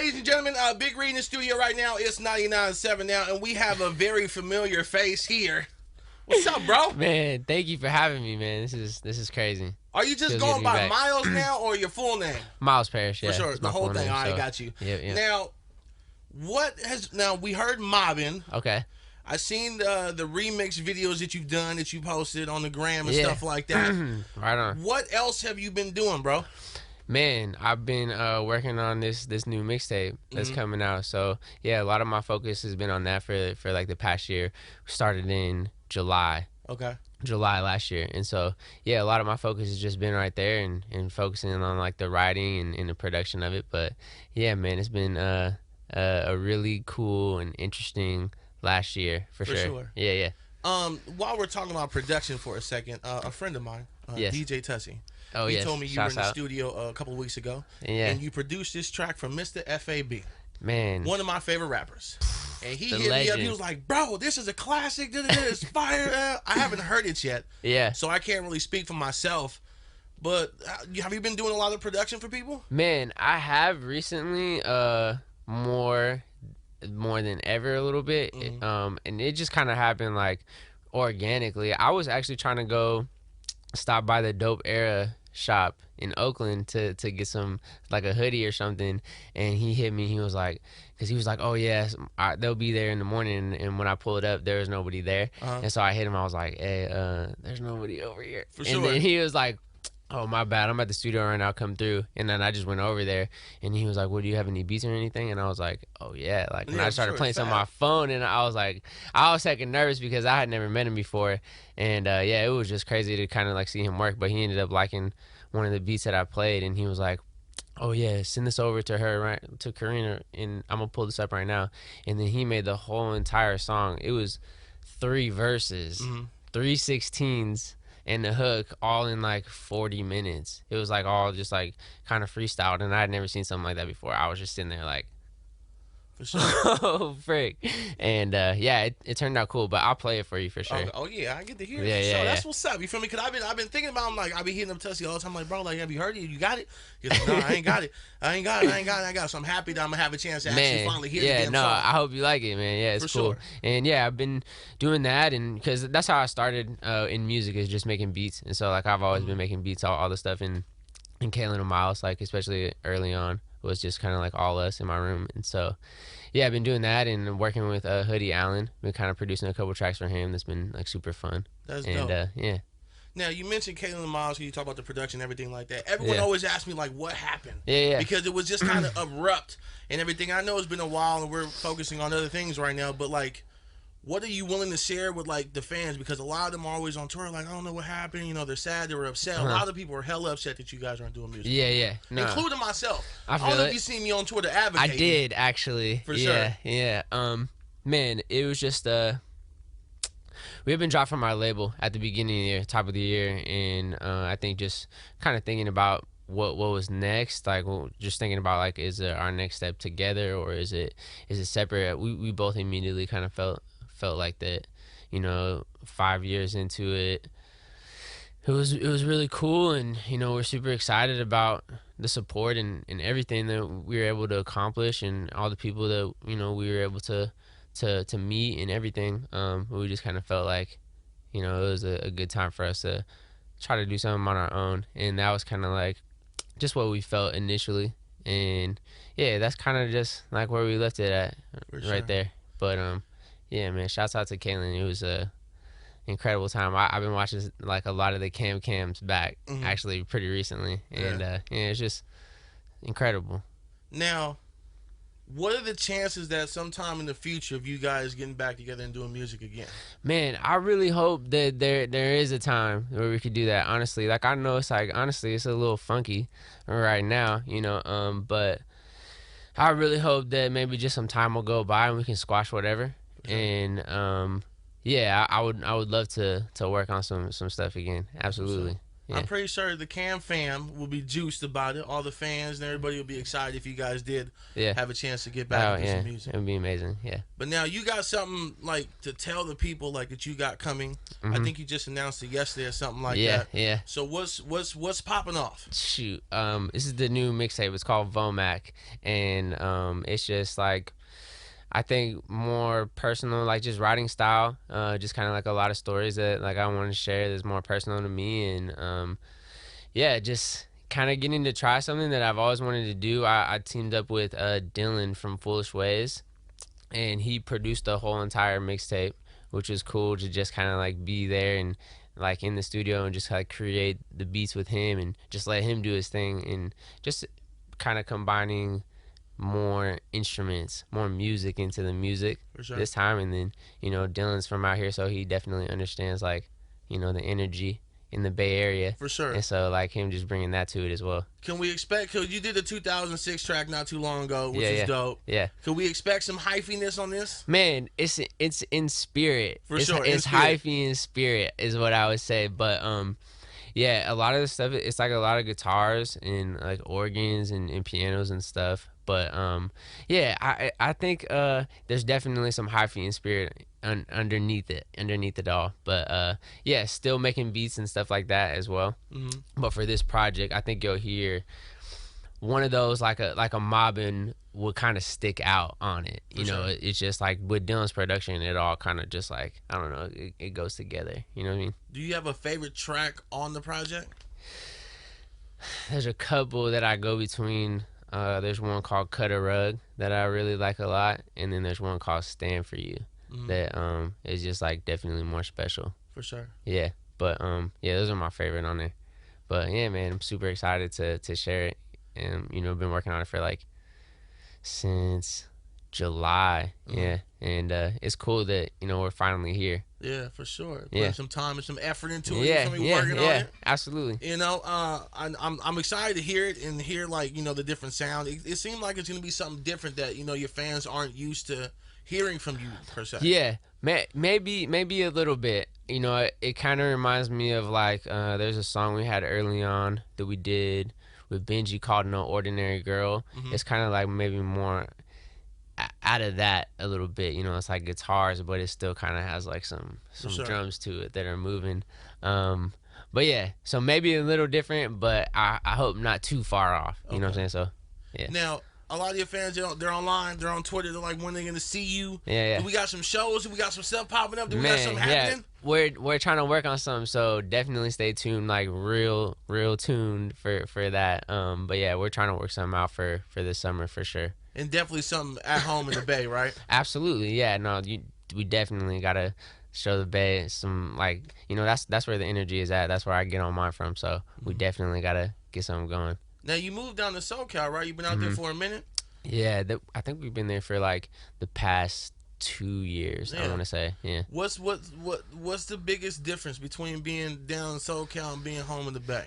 Ladies and gentlemen, Big Reid in the studio right now. It's 99.7 now, and we have a very familiar face here. What's up, bro? Man, thank you for having me, man. This is crazy. Are you just Feels good to going be by back. Myles now, or your full name? Myles Parrish, yeah. For sure, it's the my whole full thing. name, All right, so. got you. Yeah. Now, now we heard mobbing. Okay. I seen the remix videos that you've done, that you posted on the gram and Yeah. stuff like that. Right on. What else have you been doing, bro? Man, I've been working on this new mixtape that's coming out. So yeah, a lot of my focus has been on that for like the past year. Started in July. Okay. July last year, and so yeah, a lot of my focus has just been right there and focusing on like the writing and the production of it. But yeah, man, it's been a really cool and interesting last year for sure. Yeah. While we're talking about production for a second, a friend of mine, Yes. DJ Tussie. Oh he yes. told me you Shouts were in the out. studio a couple of weeks ago, Yeah. and you produced this track from Mr. FAB, Man, one of my favorite rappers. And he The hit me up. legend. He was like, "Bro, this is a classic. It's fire." I haven't heard it yet, yeah. so I can't really speak for myself. But have you been doing a lot of production for people? Man, I have recently more than ever a little bit. And it just kind of happened like organically. I was actually trying to go stop by the Dope Era shop in Oakland to get some like a hoodie or something, and he hit me. He was like, because he was like, oh yes, they'll be there in the morning, and when I pulled up there was nobody there. And so I hit him. I was like, hey, there's nobody over here. For and sure. then he was like, oh my bad, I'm at the studio right now, come through. And then I just went over there, and he was like, well, do you have any beats or anything? And I was like, oh yeah. Like when Yeah, I started sure, playing it's some on my phone, and I was like, I was second nervous because I had never met him before. And yeah, it was just crazy to kind of like see him work. But he ended up liking one of the beats that I played, and he was like, oh yeah, send this over to her, right, to Karina, and I'm gonna pull this up right now. And then he made the whole entire song. It was 3 verses, 3 16s, and the hook all in like 40 minutes. It was like all just like kind of freestyled, and I had never seen something like that before. I was just sitting there like, For sure. oh frick. And yeah, it turned out cool, but I'll play it for you for sure. Oh yeah, I get to hear Yeah, it. yeah, So yeah. that's what's up. You feel me? Cause I've been thinking about him. Like I be hitting up Tussie all the time. Like, bro, like have you heard it? You got it? He's like, no, I ain't got it. I ain't got it. So I'm happy that I'm gonna have a chance to actually finally hear the yeah, damn no, song. I hope you like it, man. Yeah, it's For cool. sure. And yeah, I've been doing that, and because that's how I started in music, is just making beats. And so like I've always been making beats, all the stuff in Kalin and Myles, like especially early on, was just kind of like all us in my room. And so yeah, I've been doing that and working with Hoodie Allen. Been kind of producing a couple tracks for him. That's been like super fun. That's And dope. yeah. Now you mentioned Kalin and Myles. You talk about the production and everything like that. Everyone Yeah. always asks me like, what happened? Yeah. Because it was just kind of abrupt and everything. I know it's been a while and we're focusing on other things right now, but like, what are you willing to share with like the fans? Because a lot of them are always on tour. Like, I don't know what happened. You know, they're sad. They were upset. A lot of people are hella upset that you guys aren't doing music. Yeah. No, Including myself. I don't feel know it. if you seen me on tour to advocate. I did actually. For yeah, sure. Yeah. Man, it was just we had been dropped from our label at the beginning of the year, top of the year, and I think just kind of thinking about what was next, like just thinking about like, is it our next step together or is it separate? We both immediately kind of felt like that. You know, 5 years into it, it was really cool, and you know, we're super excited about the support and everything that we were able to accomplish, and all the people that, you know, we were able to meet and everything. We just kind of felt like, you know, it was a good time for us to try to do something on our own, and that was kind of like just what we felt initially. And yeah, that's kind of just like where we left it at, right there. But yeah, man, shouts out to Kalin. It was a incredible time. I've been watching like a lot of the cams back actually pretty recently, and yeah, it's just incredible. Now, what are the chances that sometime in the future of you guys getting back together and doing music again? Man, I really hope that there is a time where we could do that. Honestly, like I know it's like, honestly, it's a little funky right now, you know. But I really hope that maybe just some time will go by and we can squash whatever. Sure. And yeah, I would love to work on some stuff again. Absolutely. I'm pretty sure the Cam fam will be juiced about it. All the fans and everybody will be excited if you guys did Yeah. have a chance to get back and do some music. It would be amazing. Yeah. But now you got something like to tell the people like that you got coming. I think you just announced it yesterday or something like that. Yeah. So what's popping off? Shoot. This is the new mixtape. It's called Vomac, and it's just like, I think more personal, like just writing style, just kind of like a lot of stories that like I want to share that's more personal to me, and yeah, just kind of getting to try something that I've always wanted to do. I teamed up with Dylan from Foolish Ways, and he produced the whole entire mixtape, which was cool to just kind of like be there and like in the studio and just like create the beats with him and just let him do his thing, and just kind of combining more instruments, more music into the music this time. And then, you know, Dylan's from out here, so he definitely understands like, you know, the energy in the Bay Area. For sure. And so like him just bringing that to it as well. Can we expect, because you did the 2006 track not too long ago, which is dope. Yeah. Can we expect some hyphiness on this? Man, it's in spirit. For sure. It's hyphy in spirit is what I would say. But yeah, a lot of the stuff, it's like a lot of guitars and like organs and pianos and stuff. But yeah, I think there's definitely some hyphy in spirit underneath it all. But yeah, still making beats and stuff like that as well. But for this project, I think you'll hear one of those like a mobbing would kind of stick out on it. You know, it's just like with Dylan's production, it all kind of just like, I don't know, it goes together. You know what I mean? Do you have a favorite track on the project? There's a couple that I go between. There's one called Cut a Rug that I really like a lot, and then there's one called Stand For You that is just like definitely more special. For sure. Yeah, but yeah, those are my favorite on there. But yeah, man, I'm super excited to share it, and you know, been working on it for like since July. Yeah, and it's cool that, you know, we're finally here. Yeah, for sure. Putting some time and some effort into it. Yeah, working on it. Absolutely. You know, I'm excited to hear it and hear like, you know, the different sound. It seemed like it's gonna be something different that, you know, your fans aren't used to hearing from you per se. Yeah, maybe a little bit. You know, it kind of reminds me of like there's a song we had early on that we did with Benji called No Ordinary Girl. It's kind of like maybe more out of that a little bit. You know, it's like guitars, but it still kind of has like some drums to it that are moving. But yeah, so maybe a little different, but I hope not too far off. You know what I'm saying? So yeah. Now, a lot of your fans, they're online, they're on Twitter, they're like, when they gonna see you? Yeah. Do we got some shows? Do we got some stuff popping up? Do we got something happening? We're trying to work on something, so definitely stay tuned, like real tuned for that. But yeah, we're trying to work something out for this summer for sure. And definitely something at home in the Bay, right? Absolutely, yeah. No, we definitely gotta show the Bay some, like, you know, that's where the energy is at. That's where I get on mine from. So we definitely gotta get something going. Now you moved down to SoCal, right? You've been out there for a minute. Yeah, I think we've been there for like the past 2 years. I want to say, yeah. What's the biggest difference between being down in SoCal and being home in the Bay?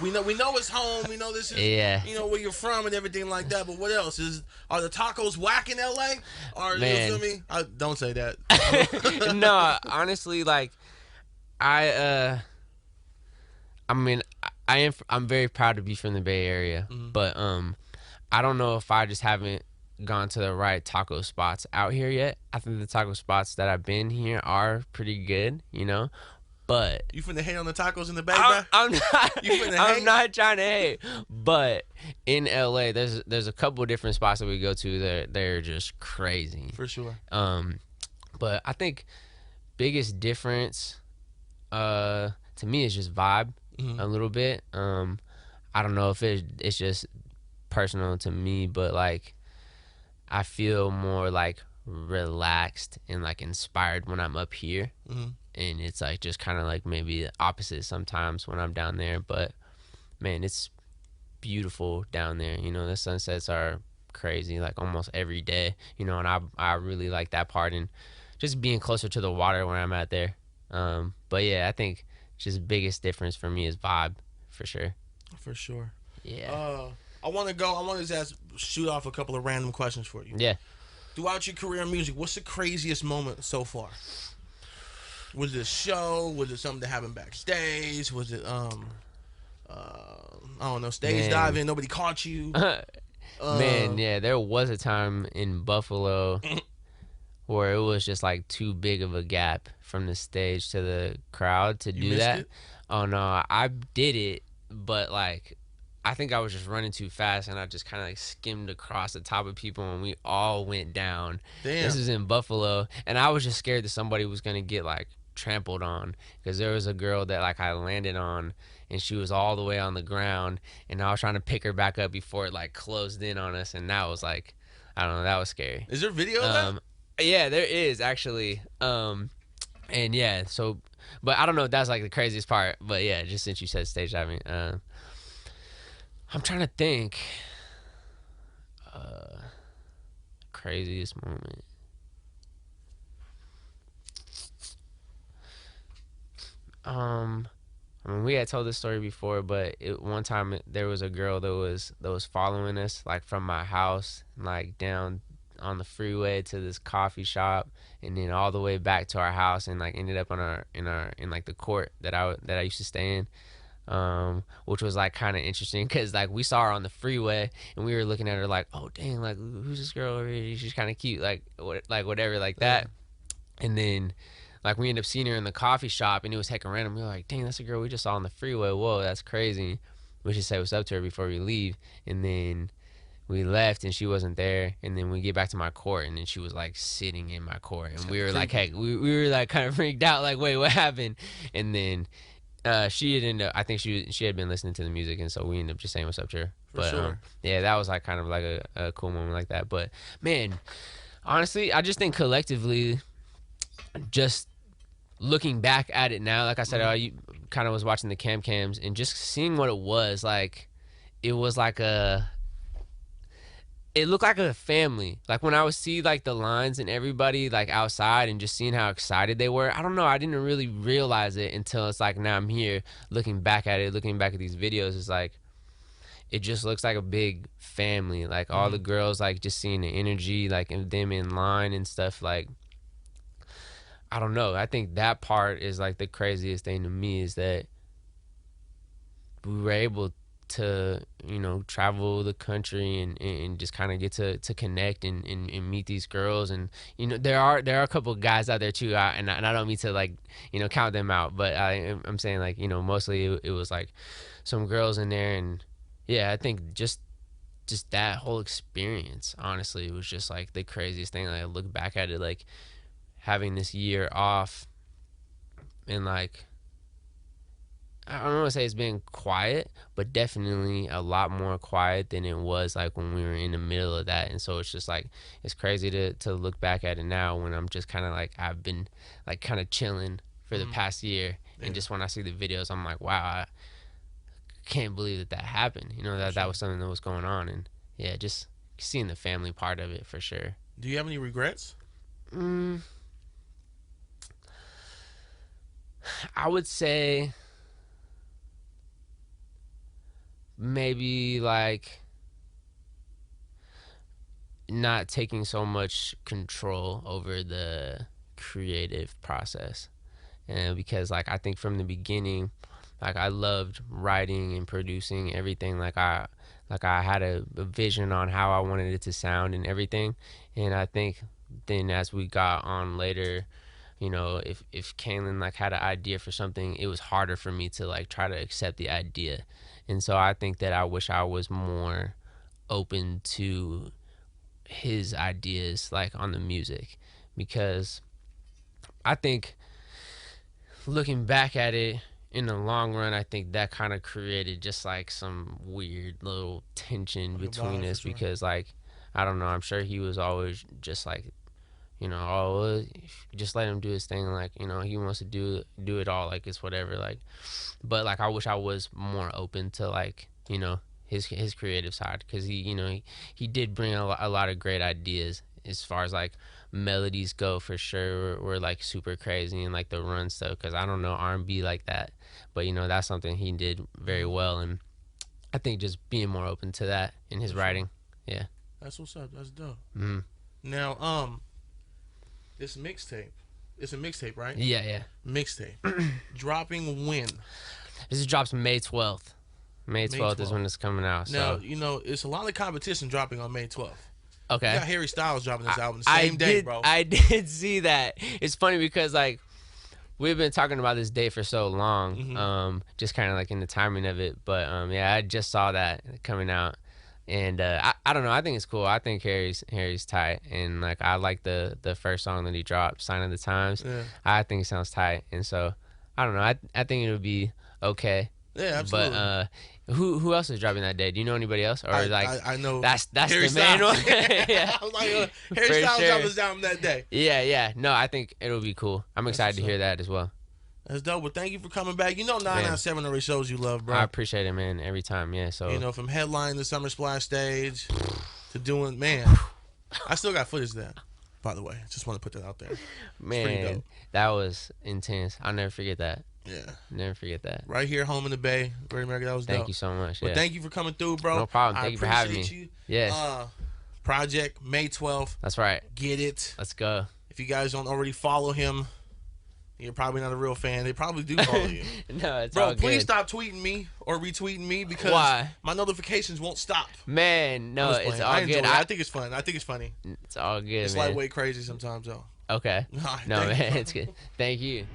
We know it's home. We know this is you know where you're from and everything like that. But what else are the tacos whack in LA? Or Man. you feel me? Don't say that. No, honestly, like I mean, I'm very proud to be from the Bay Area, but I don't know if I just haven't gone to the right taco spots out here yet. I think the taco spots that I've been here are pretty good, you know. But you finna hate on the tacos in the Bay, bro? I'm not trying to hate. But in LA, there's a couple different spots that we go to that they're just crazy. For sure. But I think biggest difference to me is just vibe a little bit. I don't know if it's just personal to me, but like I feel more like relaxed and like inspired when I'm up here, and it's like just kind of like maybe the opposite sometimes when I'm down there. But man, it's beautiful down there. You know, the sunsets are crazy like almost every day, you know, and I really like that part, and just being closer to the water when I'm out there. But yeah, I think just biggest difference for me is vibe for sure. For sure. Yeah. I want to just shoot off a couple of random questions for you. Yeah. Throughout your career in music, what's the craziest moment so far? Was it a show? Was it something that happened backstage? Was it I don't know, stage Man, diving? Nobody caught you. man, yeah, there was a time in Buffalo where it was just like too big of a gap from the stage to the crowd to You do missed that. it. Oh no, I did it, but like I think I was just running too fast and I just kind of like skimmed across the top of people and we all went down. This Damn. is in Buffalo and I was just scared that somebody was going to get like trampled on because there was a girl that like I landed on and she was all the way on the ground and I was trying to pick her back up before it like closed in on us and that was like I don't know, that was scary. Is there video of that? Um yeah, there is actually. And yeah, so but I don't know if that's like the craziest part, but yeah, just since you said stage diving, I'm trying to think uh craziest moment. Um I mean, we had told this story before, but one time there was a girl that was following us like from my house, like down on the freeway to this coffee shop, and then all the way back to our house, and like ended up on in like the court that I used to stay in, which was like kind of interesting because like we saw her on the freeway and we were looking at her like, oh dang, like who's this girl over here? She's kind of cute, like whatever, like Yeah. that, and then like we ended up seeing her in the coffee shop and it was heckin' random. We were like, dang, that's a girl we just saw on the freeway. Whoa, that's crazy. We should say what's up to her before we leave. And then we left and she wasn't there. And then we get back to my court and then she was like sitting in my court. And It's we kinda were like, creepy. heck, we were like kind of freaked out. Like, wait, what happened? And then she had ended up, I think she had been listening to the music. And so we ended up just saying what's up to her. For But sure. yeah, that was like kind of like a cool moment like that. But man, honestly, I just think collectively, just looking back at it now, like I said, you kind of was watching the cams and just seeing what it was like. It was like it looked like a family. Like when I would see like the lines and everybody like outside and just seeing how excited they were. I don't know. I didn't really realize it until it's like now I'm here looking back at it, looking back at these videos. It's like it just looks like a big family. Like all Mm-hmm. the girls, like just seeing the energy, like them in line and stuff. Like I don't know. I think that part is like the craziest thing to me is that we were able to, travel the country and just kind of get to connect and meet these girls. And, there are a couple of guys out there too. And I don't mean to like, count them out, but I'm saying like, mostly it was like some girls in there. And yeah, I think just that whole experience, honestly, was just like the craziest thing. Like, I look back at it, like having this year off and like I don't want to say it's been quiet, but definitely a lot more quiet than it was like when we were in the middle of that. And so it's just like it's crazy to look back at it now when I'm just kind of like I've been like kind of chilling for the Mm-hmm. past year, Yeah. and just when I see the videos, I'm like, wow, I can't believe that happened. For That sure. was something that was going on, and yeah, just seeing the family part of it for sure. Do you have any regrets? Mm, I would say maybe like not taking so much control over the creative process, and because like I think from the beginning, like I loved writing and producing everything. Like I had a vision on how I wanted it to sound and everything. And I think then as we got on later, if Kalin like had an idea for something, it was harder for me to like try to accept the idea. And so I think that I wish I was more open to his ideas like on the music, because I think looking back at it in the long run, I think that kind of created just like some weird little tension Like a between vibe for us sure. because like I don't know, I'm sure he was always just like, oh well, just let him do his thing, like, he wants to do it all, like it's whatever, like, but like I wish I was more open to like, his creative side, because he did bring a lot of great ideas as far as like melodies go for sure. Were like super crazy, and like the run stuff, because I don't know R&B like that, but that's something he did very Mm-hmm. well. And I think just being more open to that in his For sure. writing. Yeah. That's what's up. That's dope. Mm. Now, this mixtape. It's a mixtape, right? Yeah. Mixtape. Dropping when? This drops May 12th. May 12th is when it's coming out. Now, So. it's a lot of competition dropping on May 12th. Okay. You got Harry Styles dropping this album the same day, bro. I did see that. It's funny because, like, we've been talking about this day for so long, just kind of like in the timing of it. But, yeah, I just saw that coming out. And I don't know. I think it's cool. I think Harry's tight. And, like, I like the first song that he dropped, Sign of the Times. Yeah. I think it sounds tight. And so, I don't know. I think it'll be okay. Yeah, absolutely. But who else is dropping that day? Do you know anybody else? Or I know that's Harry the main Styles. one. Yeah. I was like, Harry Styles dropped his album that day. Yeah. No, I think it'll be cool. I'm excited to hear that as well. That's dope. Well, thank you for coming back. 997 already shows you love, bro. I appreciate it, man. Every time, yeah. So from headlining the Summer Splash stage to doing, man, I still got footage of that. By the way, just want to put that out there. Man, that was intense. I'll never forget that. Yeah. Never forget that. Right here, home in the Bay, Great America. That was dope. Thank you so much. Well, thank you for coming through, bro. No problem. Thank you for having me. You. Yes. Project May 12th. That's right. Get it. Let's go. If you guys don't already follow him, you're probably not a real fan. They probably do follow you. No, it's bro, all good. Please stop tweeting me or retweeting me because my notifications won't stop. Man, no, it's all good. I think it's fun. I think it's funny. It's all good, it's man. It's lightweight crazy sometimes, though. Okay. No, man, it's good. Thank you.